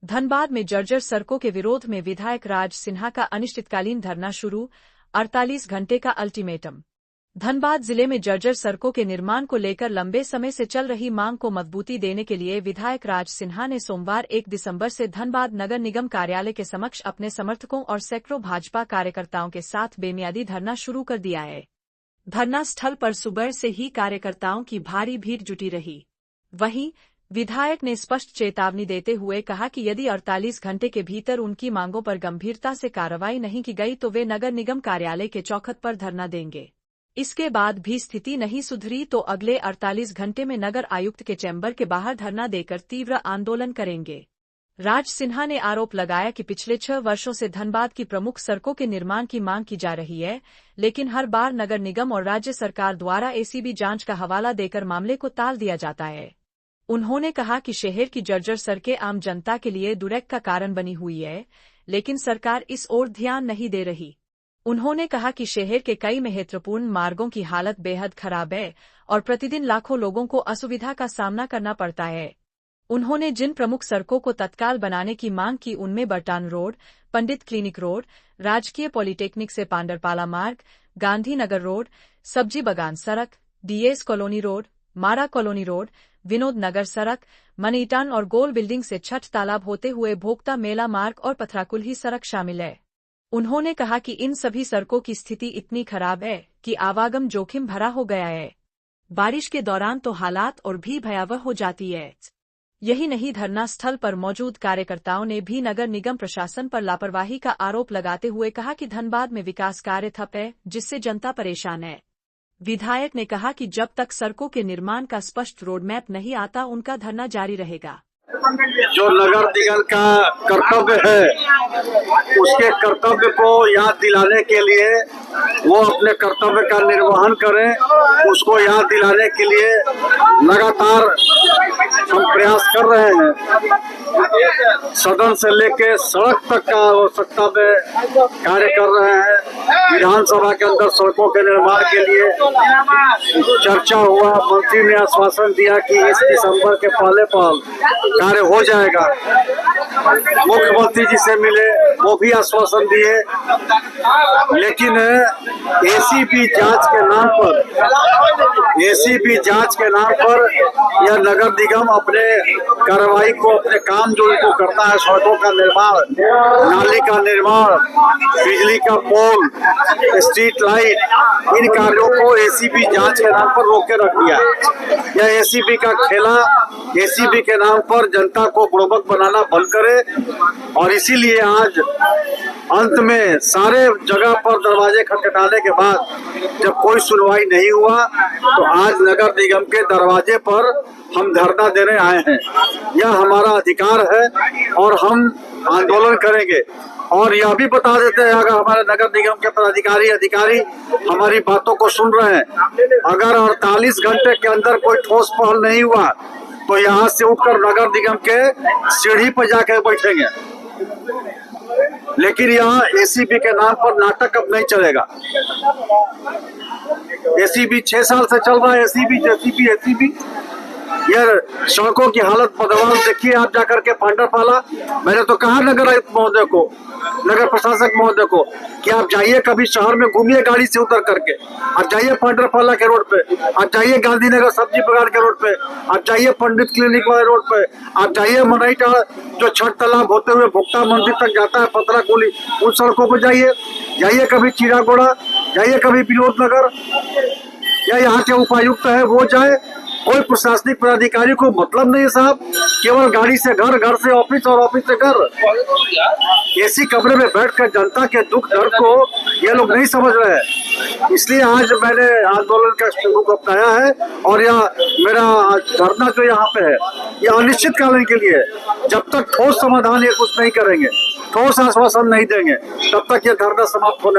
धनबाद में जर्जर सड़कों के विरोध में विधायक राज सिन्हा का अनिश्चितकालीन धरना शुरू, 48 घंटे का अल्टीमेटम। धनबाद जिले में जर्जर सड़कों के निर्माण को लेकर लंबे समय से चल रही मांग को मजबूती देने के लिए विधायक राज सिन्हा ने सोमवार 1 दिसंबर से धनबाद नगर निगम कार्यालय के समक्ष अपने समर्थकों और सैकड़ों भाजपा कार्यकर्ताओं के साथ बेमियादी धरना शुरू कर दिया है। धरना स्थल पर सुबह से ही कार्यकर्ताओं की भारी भीड़ जुटी रही। वहीं विधायक ने स्पष्ट चेतावनी देते हुए कहा कि यदि 48 घंटे के भीतर उनकी मांगों पर गंभीरता से कार्रवाई नहीं की गई तो वे नगर निगम कार्यालय के चौखट पर धरना देंगे। इसके बाद भी स्थिति नहीं सुधरी तो अगले 48 घंटे में नगर आयुक्त के चैम्बर के बाहर धरना देकर तीव्र आंदोलन करेंगे। राज सिन्हा ने आरोप लगाया कि पिछले 6 वर्षों से धनबाद की प्रमुख सड़कों के निर्माण की मांग की जा रही है, लेकिन हर बार नगर निगम और राज्य सरकार द्वारा एसीबी जांच का हवाला देकर मामले को टाल दिया जाता है। उन्होंने कहा कि शहर की जर्जर सड़कें आम जनता के लिए दुर्भोग का कारण बनी हुई है, लेकिन सरकार इस ओर ध्यान नहीं दे रही। उन्होंने कहा कि शहर के कई महत्वपूर्ण मार्गों की हालत बेहद खराब है और प्रतिदिन लाखों लोगों को असुविधा का सामना करना पड़ता है। उन्होंने जिन प्रमुख सड़कों को तत्काल बनाने की मांग की उनमें बटान रोड, पंडित क्लिनिक रोड, राजकीय पॉलिटेक्निक से पांडरपाला मार्ग, गांधीनगर रोड, सब्जी बगान सड़क, डीएस कॉलोनी रोड, मारा कॉलोनी रोड, विनोद नगर सड़क, मनीटान और गोल बिल्डिंग से छठ तालाब होते हुए भोक्ता मेला मार्ग और पथराकुल्ही सड़क शामिल है। उन्होंने कहा कि इन सभी सड़कों की स्थिति इतनी खराब है कि आवागम जोखिम भरा हो गया है। बारिश के दौरान तो हालात और भी भयावह हो जाती है। यही नहीं, धरना स्थल पर मौजूद कार्यकर्ताओं ने भी नगर निगम प्रशासन पर लापरवाही का आरोप लगाते हुए कहा कि धनबाद में विकास कार्य ठप है, जिससे जनता परेशान है। विधायक ने कहा कि जब तक सड़कों के निर्माण का स्पष्ट रोडमैप नहीं आता उनका धरना जारी रहेगा। जो नगर निगम का कर्तव्य है उसके कर्तव्य को याद दिलाने के लिए वो अपने कर्तव्य का निर्वहन करें, उसको याद दिलाने के लिए लगातार हम प्रयास कर रहे हैं। सदन से लेके सड़क तक का आवश्यकता में कार्य कर रहे हैं। विधानसभा के अंदर सड़कों के निर्माण के लिए चर्चा हुआ, मंत्री ने आश्वासन दिया कि 1 दिसंबर के पहले कार्य हो जाएगा। मुख्यमंत्री जी से मिले, वो भी आश्वासन दिए, लेकिन एसीबी जांच के नाम पर यह नगर निगम अपने कार्रवाई को, अपने काम जो इनको करता है, सड़कों का निर्माण, नाली का निर्माण, बिजली का पोल, स्ट्रीट लाइट, इन कार्यों को एसीबी जांच के नाम पर रोक के रख दिया है। यह एसीबी का खेला, एसीबी के नाम पर जनता को बुड़बक बनाना बंद करे। और इसीलिए आज अंत में सारे जगह पर दरवाजे खटखटाने के बाद जब कोई सुनवाई नहीं हुआ तो आज नगर निगम के दरवाजे पर हम धरना देने आए हैं। यह हमारा अधिकार है और हम आंदोलन करेंगे। और यह भी बता देते हैं, अगर हमारे नगर निगम के अधिकारी हमारी बातों को सुन रहे हैं, अगर 48 घंटे के अंदर कोई ठोस पहल नहीं हुआ तो यहाँ से उठकर नगर निगम के सीढ़ी पर जाकर बैठेंगे। लेकिन यहाँ एसीबी के नाम पर नाटक अब नहीं चलेगा। एसीबी 6 साल से चल रहा है, एसीबी। यह सड़कों की हालत बदहाल देखिए आप जाकर के पांडरपाला। मैंने तो कहा नगर आयुक्त महोदय को, नगर प्रशासक महोदय को कि आप जाइए, कभी शहर में घूमिए गाड़ी से उतर करके, आप जाइए पांडरपाला के रोड पे, आप जाइए गांधीनगर सब्जी बगान के रोड पे, आप जाइए पंडित क्लिनिक वाले रोड पे, आप जाइए मनाईटा जो छठ तालाब होते हुए भुक्ता मंदिर तक जाता है, पतराकुली, उन सड़कों पर जाइए कभी चिरागोड़ा, जाइए कभी विनोद नगर, या यहाँ के उपायुक्त है वो जाए। कोई प्रशासनिक पदाधिकारी को मतलब नहीं है साहब, केवल गाड़ी से घर, घर से ऑफिस और ऑफिस से घर। एसी कमरे में बैठकर जनता के दुख दर्द को ये लोग नहीं समझ रहे हैं। इसलिए आज मैंने आंदोलन का स्वरूप अपनाया है और यह मेरा धरना जो यहाँ पे है यह अनिश्चितकालीन के लिए, जब तक ठोस समाधान ये कुछ नहीं करेंगे, ठोस आश्वासन नहीं देंगे, तब तक ये धरना समाप्त होने वाला